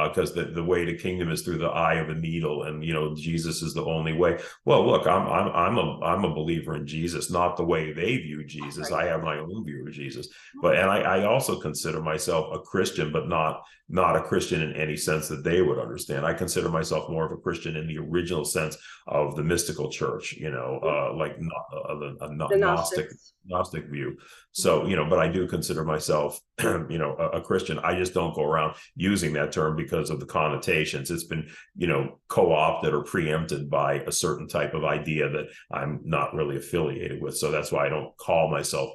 because the way to kingdom is through the eye of a needle, and Jesus is the only way. Well, look, I'm a believer in Jesus, not the way they view Jesus. Right. I have my own view of Jesus, and I also consider myself a Christian, but not a Christian in any sense that they would understand. I consider myself more of a Christian in the original sense of the mystical church, like a The Gnostics. Gnostic view. So, but I do consider myself, a Christian. I just don't go around using that term because of the connotations. It's been, co-opted or preempted by a certain type of idea that I'm not really affiliated with. So that's why I don't call myself,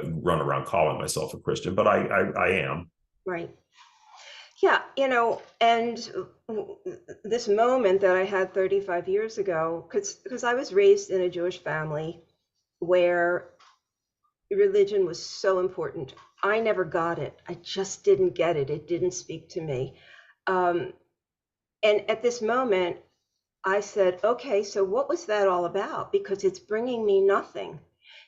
run around calling myself a Christian, but I am. Right. Yeah, and this moment that I had 35 years ago, because I was raised in a Jewish family where religion was so important. I never got it. I just didn't get it. It didn't speak to me. And at this moment, I said, okay, so what was that all about? Because it's bringing me nothing.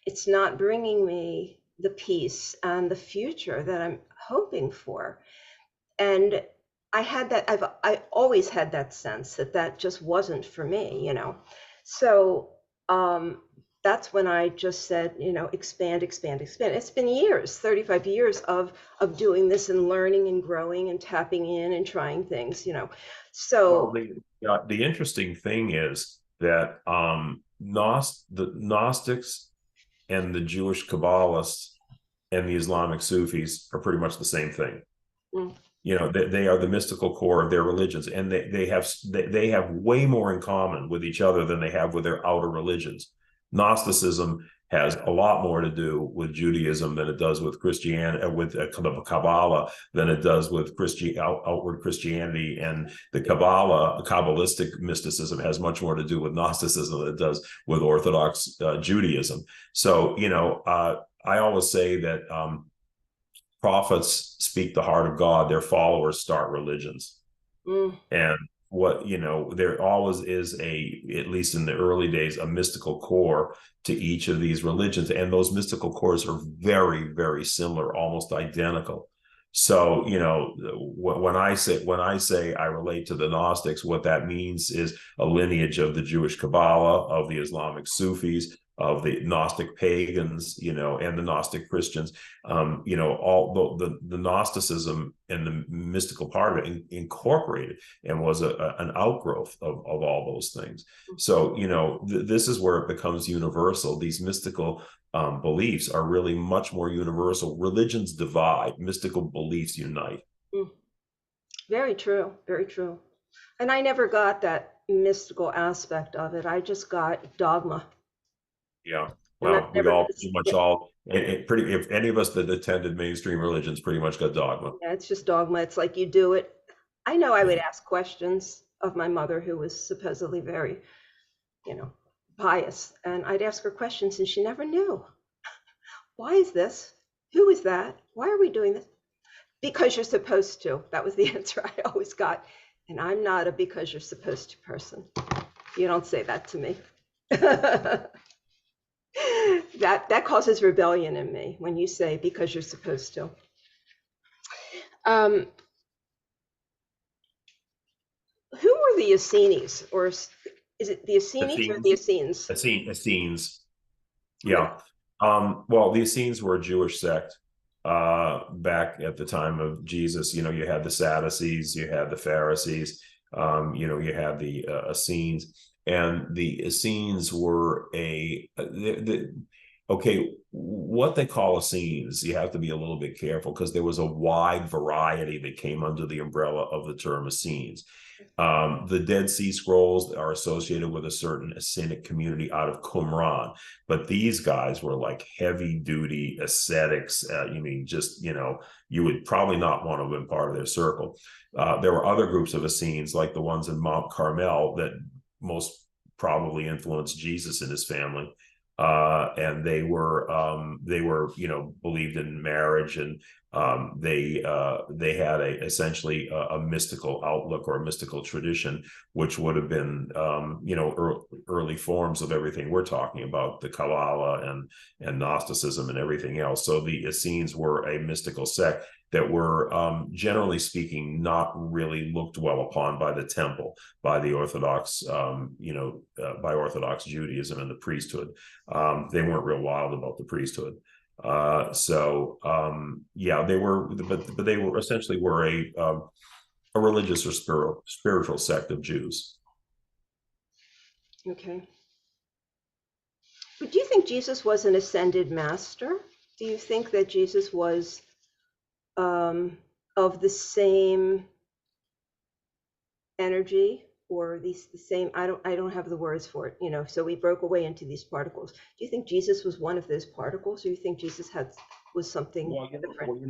It's not bringing me the peace and the future that I'm hoping for. And I always had that sense that just wasn't for me. So that's when I just said, expand, expand, expand. It's been years, 35 years of doing this and learning and growing and tapping in and trying things. So Well, the interesting thing is that the Gnostics and the Jewish Kabbalists and the Islamic Sufis are pretty much the same thing. mm, They are the mystical core of their religions, and they have way more in common with each other than they have with their outer religions. Gnosticism has a lot more to do with Judaism than it does with Christianity, with Kabbalah, than it does with outward Christianity. And the Kabbalistic mysticism has much more to do with Gnosticism than it does with Orthodox Judaism. So, I always say that prophets speak the heart of God, their followers start religions. mm, And there always is at least in the early days, a mystical core to each of these religions. And those mystical cores are very, very similar, almost identical. So, when I say I relate to the Gnostics, what that means is a lineage of the Jewish Kabbalah, of the Islamic Sufis, of the Gnostic pagans, and the Gnostic Christians. All the Gnosticism and the mystical part of it incorporated and was an outgrowth of all those things. So, this is where it becomes universal. These mystical beliefs are really much more universal. Religions divide, mystical beliefs unite. very true, very true. And I never got that mystical aspect of it. I just got dogma. Yeah. And Well, I've we never all been, pretty much yeah, all pretty if any of us that attended mainstream religions pretty much got dogma. yeah, it's just dogma. It's like you do it. I know I would ask questions of my mother, who was supposedly very, pious, and I'd ask her questions and she never knew. Why is this? Who is that? Why are we doing this? Because you're supposed to. That was the answer I always got. And I'm not a because you're supposed to person. You don't say that to me. that causes rebellion in me when you say because you're supposed to. Who were the Essenes, or is it the Essenes or the Essenes? Essenes. Yeah. Well, the Essenes were a Jewish sect back at the time of Jesus. You had the Sadducees, you had the Pharisees, you had the Essenes, and the Essenes were okay. What they call Essenes, you have to be a little bit careful because there was a wide variety that came under the umbrella of the term Essenes. The Dead Sea Scrolls are associated with a certain Essenic community out of Qumran, but these guys were like heavy duty ascetics. You would probably not want to have been part of their circle. There were other groups of Essenes, like the ones in Mount Carmel, that most probably influenced Jesus and his family. And they were believed in marriage, and they had essentially a mystical outlook or a mystical tradition, which would have been early forms of everything we're talking about, the Kabbalah and Gnosticism and everything else. So the Essenes were a mystical sect. that were, generally speaking, not really looked well upon by the temple, by the Orthodox, by Orthodox Judaism and the priesthood. They weren't real wild about the priesthood. Yeah, they were, but they were essentially were a religious or spiritual sect of Jews. Okay. But do you think Jesus was an ascended master? Do you think that Jesus was of the same energy, or the same, I don't have the words for it, so we broke away into these particles. Do you think Jesus was one of those particles, or do you think Jesus was something different?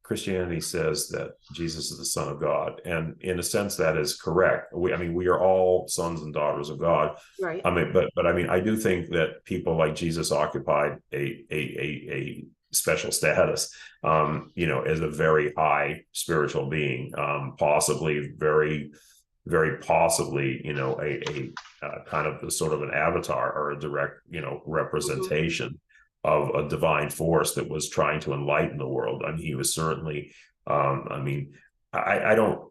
Christianity says that Jesus is the Son of God, and in a sense that is correct. We are all sons and daughters of God. Right. I do think that people like Jesus occupied a special status, as a very high spiritual being, possibly very, very possibly, a kind of the sort of an avatar or a direct, representation of a divine force that was trying to enlighten the world. He was certainly, I don't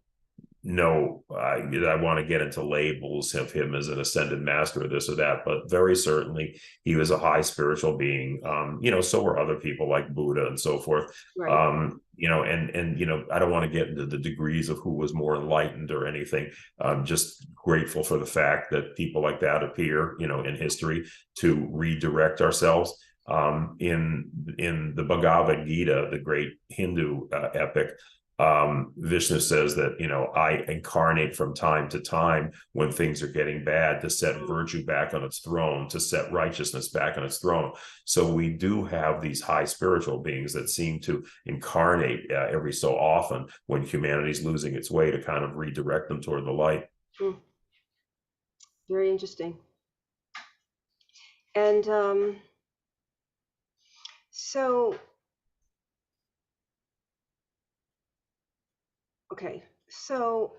know that I want to get into labels of him as an ascended master or this or that, but very certainly he was a high spiritual being. So were other people like Buddha and so forth. Right. I don't want to get into the degrees of who was more enlightened or anything. I'm just grateful for the fact that people like that appear, in history to redirect ourselves. In the Bhagavad Gita, the great Hindu epic, Vishnu says that, I incarnate from time to time when things are getting bad to set virtue back on its throne, to set righteousness back on its throne. So we do have these high spiritual beings that seem to incarnate every so often when humanity's losing its way, to kind of redirect them toward the light. Very interesting. And okay, so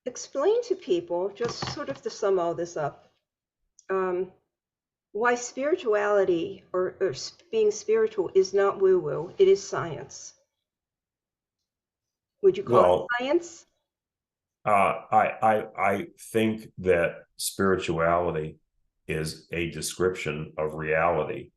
explain to people, just sort of to sum all this up, why spirituality or being spiritual is not woo-woo, it is science. Would you call it science? I think that spirituality is a description of reality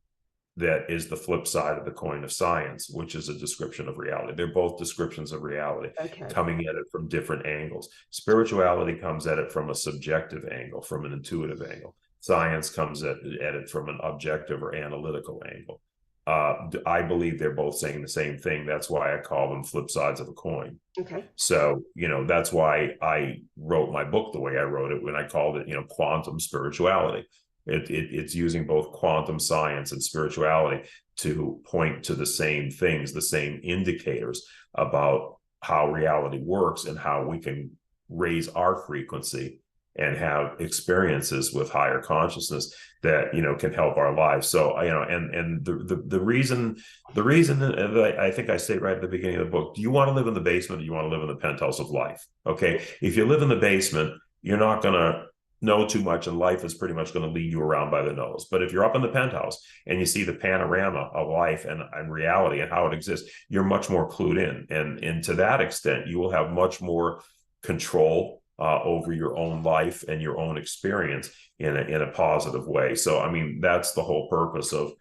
that is the flip side of the coin of science, which is a description of reality. They're both descriptions of reality, coming at it from different angles. Spirituality comes at it from a subjective angle, from an intuitive angle. Science comes at it from an objective or analytical angle. I believe they're both saying the same thing. That's why I call them flip sides of a coin. Okay. So, that's why I wrote my book the way I wrote it, when I called it, quantum spirituality. It's using both quantum science and spirituality to point to the same things, the same indicators about how reality works and how we can raise our frequency and have experiences with higher consciousness that, can help our lives. So, and the reason I think I say right at the beginning of the book, do you want to live in the basement or do you want to live in the penthouse of life? Okay. If you live in the basement, you're not going to know too much, and life is pretty much going to lead you around by the nose. But if you're up in the penthouse and you see the panorama of life and reality and how it exists, you're much more clued in. And to that extent, you will have much more control over your own life and your own experience in a positive way. So, that's the whole purpose of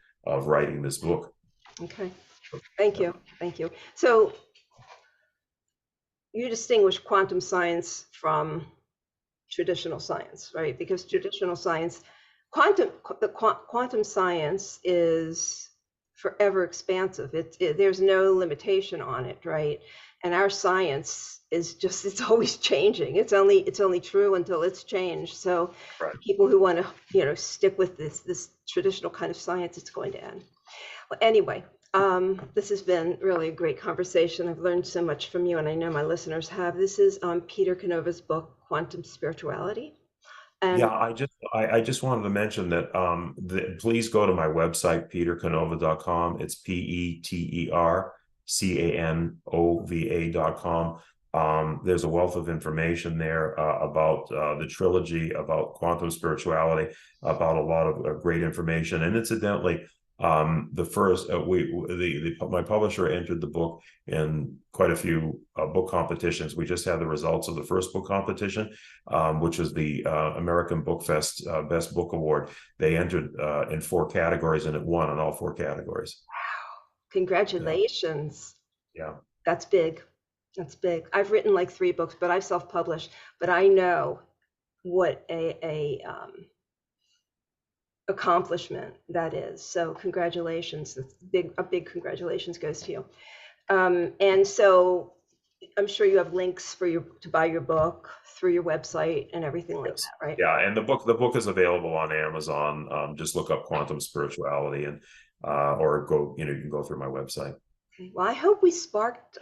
writing this book. Okay. Thank you. So you distinguish quantum science from traditional science, right? Because traditional science, quantum science is forever expansive. There's no limitation on it, right? And our science is just, it's always changing. It's only true until it's changed. So people who want to, stick with this traditional kind of science, it's going to end. Well, anyway, this has been really a great conversation. I've learned so much from you, and I know my listeners have. This is Peter Canova's book, Quantum Spirituality. And I just wanted to mention that please go to my website, petercanova.com. It's PeterCanova.com. There's a wealth of information there about the trilogy, about quantum spirituality, about a lot of great information. And incidentally, The first my publisher entered the book in quite a few book competitions. We just had the results of the first book competition, which was the American Book Fest Best Book Award. They entered in 4 categories, and it won in all 4 categories. Congratulations. Yeah. That's big. That's big. I've written like 3 books, but I've self-published. But I know what a accomplishment that is. So congratulations. A big congratulations goes to you. And so I'm sure you have links for you to buy your book through your website and everything like Yes. that, right? Yeah, and the book is available on Amazon. Just look up quantum spirituality, and or go, you can go through my website. Okay. Well, I hope we sparked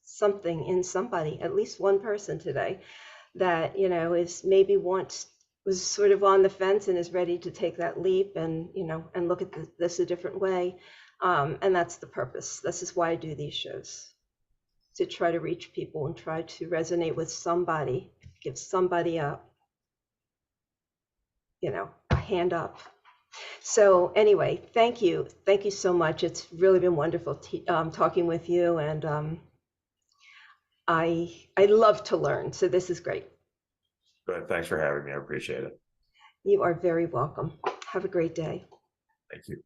something in somebody, at least one person today, that is maybe once was sort of on the fence and is ready to take that leap and and look at this a different way. And that's the purpose. This is why I do these shows, to try to reach people and try to resonate with somebody, give somebody a hand up. So anyway, thank you so much. It's really been wonderful talking with you, and I love to learn. So this is great. Good. Thanks for having me. I appreciate it. You are very welcome. Have a great day. Thank you.